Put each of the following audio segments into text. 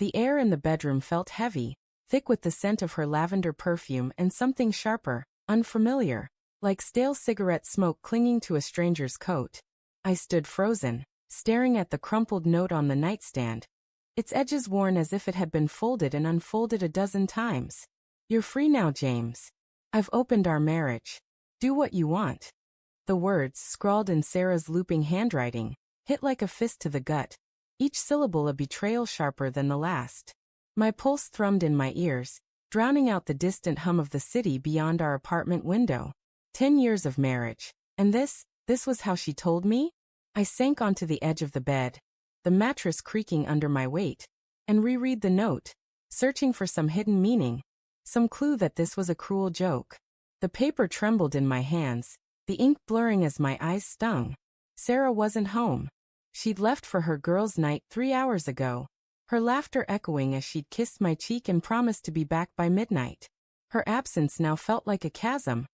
The air in the bedroom felt heavy, thick with the scent of her lavender perfume and something sharper, unfamiliar, like stale cigarette smoke clinging to a stranger's coat. I stood frozen, staring at the crumpled note on the nightstand, its edges worn as if it had been folded and unfolded a dozen times. "You're free now, James. I've opened our marriage. Do what you want." The words, scrawled in Sarah's looping handwriting, hit like a fist to the gut, each syllable a betrayal sharper than the last. My pulse thrummed in my ears, drowning out the distant hum of the city beyond our apartment window. 10 years of marriage. And this was how she told me? I sank onto the edge of the bed, the mattress creaking under my weight, and reread the note, searching for some hidden meaning, some clue that this was a cruel joke. The paper trembled in my hands, the ink blurring as my eyes stung. Sarah wasn't home. She'd left for her girls' night 3 hours ago, her laughter echoing as she'd kissed my cheek and promised to be back by midnight. Her absence now felt like a chasm,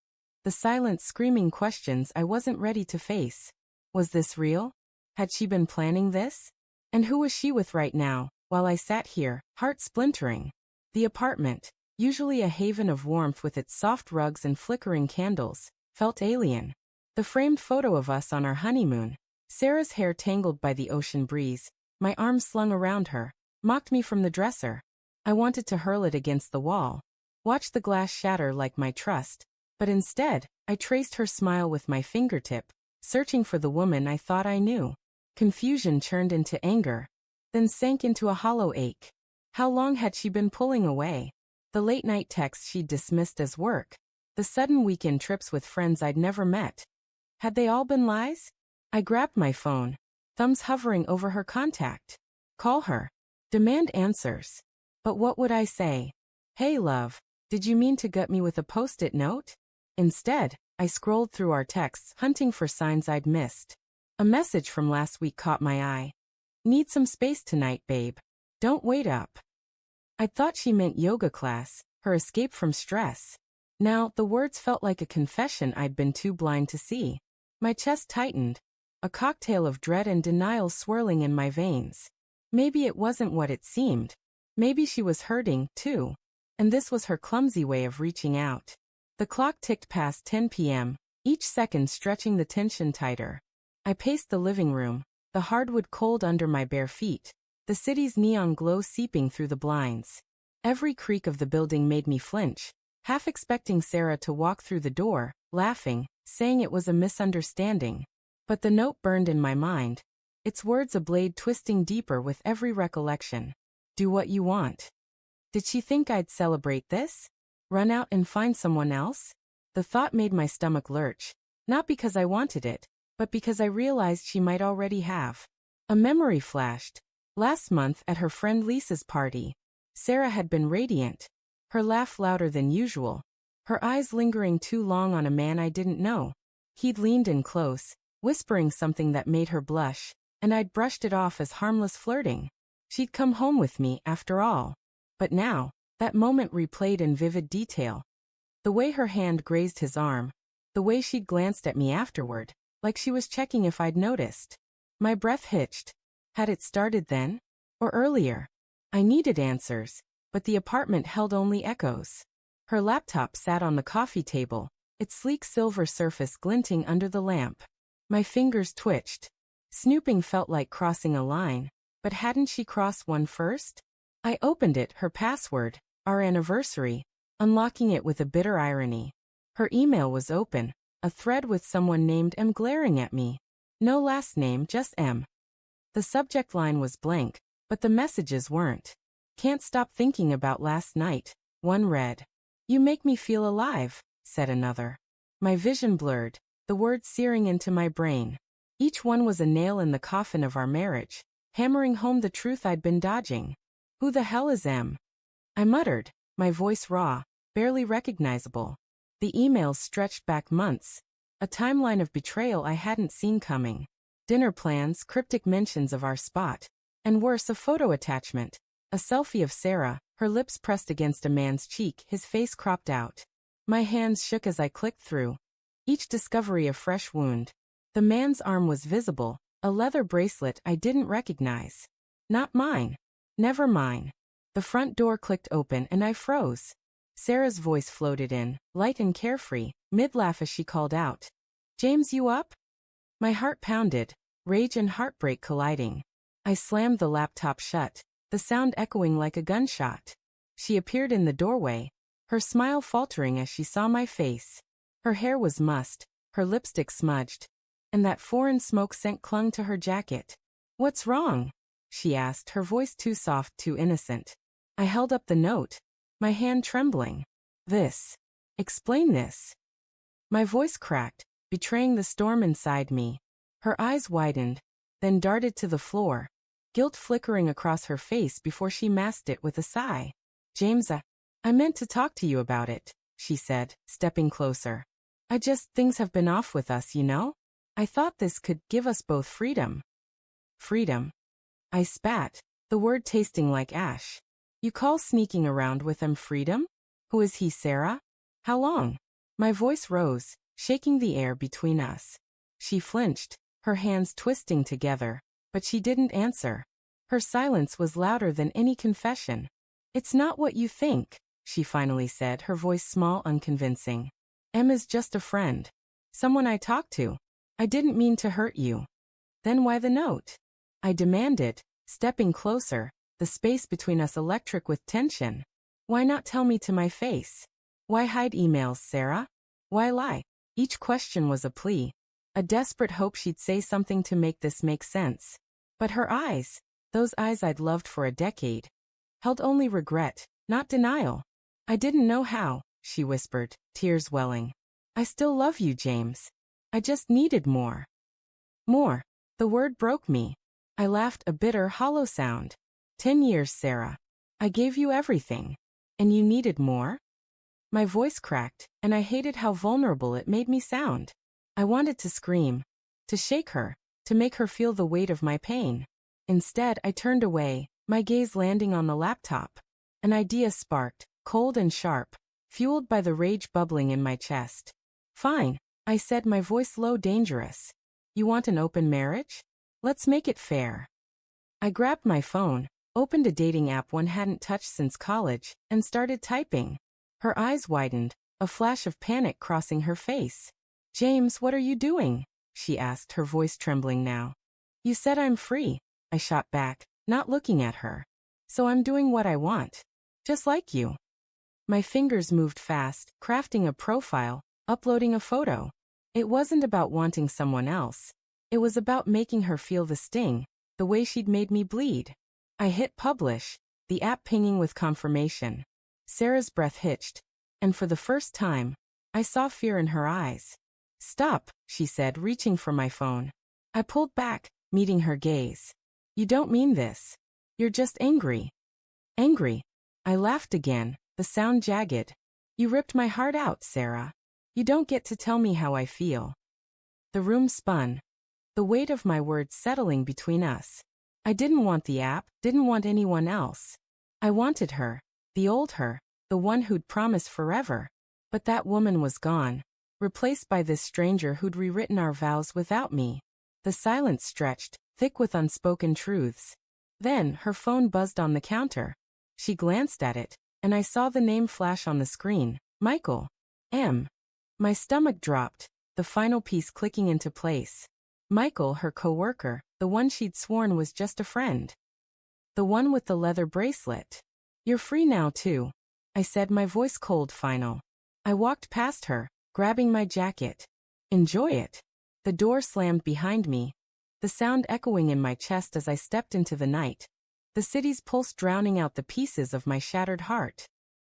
the silent screaming questions I wasn't ready to face. Was this real? Had she been planning this? And who was she with right now, while I sat here, heart splintering? The apartment, usually a haven of warmth with its soft rugs and flickering candles, felt alien. The framed photo of us on our honeymoon, Sarah's hair tangled by the ocean breeze, my arms slung around her, mocked me from the dresser. I wanted to hurl it against the wall, watch the glass shatter like my trust, but instead, I traced her smile with my fingertip, searching for the woman I thought I knew. Confusion churned into anger, then sank into a hollow ache. How long had she been pulling away? The late-night texts she'd dismissed as work, the sudden weekend trips with friends I'd never met. Had they all been lies? I grabbed my phone, thumbs hovering over her contact. Call her. Demand answers. But what would I say? "Hey love, did you mean to gut me with a post-it note?" Instead, I scrolled through our texts, hunting for signs I'd missed. A message from last week caught my eye. "Need some space tonight, babe. Don't wait up." I thought she meant yoga class, her escape from stress. Now, the words felt like a confession I'd been too blind to see. My chest tightened, a cocktail of dread and denial swirling in my veins. Maybe it wasn't what it seemed. Maybe she was hurting, too. And this was her clumsy way of reaching out. The clock ticked past 10 p.m., each second stretching the tension tighter. I paced the living room, the hardwood cold under my bare feet, the city's neon glow seeping through the blinds. Every creak of the building made me flinch, half expecting Sarah to walk through the door, laughing, saying it was a misunderstanding. But the note burned in my mind, its words a blade twisting deeper with every recollection. Do what you want. Did she think I'd celebrate this? Run out and find someone else? The thought made my stomach lurch, not because I wanted it, but because I realized she might already have. A memory flashed. Last month at her friend Lisa's party, Sarah had been radiant, her laugh louder than usual, her eyes lingering too long on a man I didn't know. He'd leaned in close, whispering something that made her blush, and I'd brushed it off as harmless flirting. She'd come home with me, after all. But now, that moment replayed in vivid detail. The way her hand grazed his arm, the way she'd glanced at me afterward, like she was checking if I'd noticed. My breath hitched. Had it started then? Or earlier? I needed answers, but the apartment held only echoes. Her laptop sat on the coffee table, its sleek silver surface glinting under the lamp. My fingers twitched. Snooping felt like crossing a line, but hadn't she crossed one first? I opened it, her password, our anniversary, unlocking it with a bitter irony. Her email was open, a thread with someone named M glaring at me. No last name, just M. The subject line was blank, but the messages weren't. Can't stop thinking about last night, one read. You make me feel alive, said another. My vision blurred, the words searing into my brain. Each one was a nail in the coffin of our marriage, hammering home the truth I'd been dodging. Who the hell is M? I muttered, my voice raw, barely recognizable. The emails stretched back months, a timeline of betrayal I hadn't seen coming. Dinner plans, cryptic mentions of our spot, and worse, a photo attachment, a selfie of Sarah, her lips pressed against a man's cheek, his face cropped out. My hands shook as I clicked through, each discovery a fresh wound. The man's arm was visible, a leather bracelet I didn't recognize. Not mine. Never mind. The front door clicked open and I froze. Sarah's voice floated in, light and carefree, mid-laugh as she called out. James, you up? My heart pounded, rage and heartbreak colliding. I slammed the laptop shut, the sound echoing like a gunshot. She appeared in the doorway, her smile faltering as she saw my face. Her hair was mussed, her lipstick smudged, and that foreign smoke scent clung to her jacket. What's wrong? She asked, her voice too soft, too innocent. I held up the note, my hand trembling. This. Explain this. My voice cracked, betraying the storm inside me. Her eyes widened, then darted to the floor, guilt flickering across her face before she masked it with a sigh. James, I meant to talk to you about it, she said, stepping closer. Things have been off with us, you know? I thought this could give us both freedom. Freedom. I spat, the word tasting like ash. You call sneaking around with him freedom? Who is he, Sarah? How long? My voice rose, shaking the air between us. She flinched, her hands twisting together, but she didn't answer. Her silence was louder than any confession. It's not what you think, she finally said, her voice small, unconvincing. Emma's just a friend. Someone I talk to. I didn't mean to hurt you. Then why the note? I demanded, stepping closer, the space between us electric with tension. Why not tell me to my face? Why hide emails, Sarah? Why lie? Each question was a plea, a desperate hope she'd say something to make this make sense. But her eyes, those eyes I'd loved for a decade, held only regret, not denial. I didn't know how, she whispered, tears welling. I still love you, James. I just needed more. More. The word broke me. I laughed, a bitter, hollow sound. 10 years, Sarah. I gave you everything. And you needed more? My voice cracked, and I hated how vulnerable it made me sound. I wanted to scream, to shake her, to make her feel the weight of my pain. Instead, I turned away, my gaze landing on the laptop. An idea sparked, cold and sharp, fueled by the rage bubbling in my chest. Fine, I said, my voice low, dangerous. You want an open marriage? Let's make it fair. I grabbed my phone, opened a dating app one hadn't touched since college, and started typing. Her eyes widened, a flash of panic crossing her face. James, what are you doing? She asked, her voice trembling now. You said I'm free, I shot back, not looking at her. So I'm doing what I want. Just like you. My fingers moved fast, crafting a profile, uploading a photo. It wasn't about wanting someone else. It was about making her feel the sting, the way she'd made me bleed. I hit publish, the app pinging with confirmation. Sarah's breath hitched, and for the first time, I saw fear in her eyes. Stop, she said, reaching for my phone. I pulled back, meeting her gaze. You don't mean this. You're just angry. Angry. I laughed again, the sound jagged. You ripped my heart out, Sarah. You don't get to tell me how I feel. The room spun, the weight of my words settling between us. I didn't want the app, didn't want anyone else. I wanted her, the old her, the one who'd promised forever. But that woman was gone, replaced by this stranger who'd rewritten our vows without me. The silence stretched, thick with unspoken truths. Then, her phone buzzed on the counter. She glanced at it, and I saw the name flash on the screen, Michael. M. My stomach dropped, the final piece clicking into place. Michael, her coworker, the one she'd sworn was just a friend. The one with the leather bracelet. You're free now, too, I said, my voice cold, final. I walked past her, grabbing my jacket. Enjoy it. The door slammed behind me, the sound echoing in my chest as I stepped into the night, the city's pulse drowning out the pieces of my shattered heart.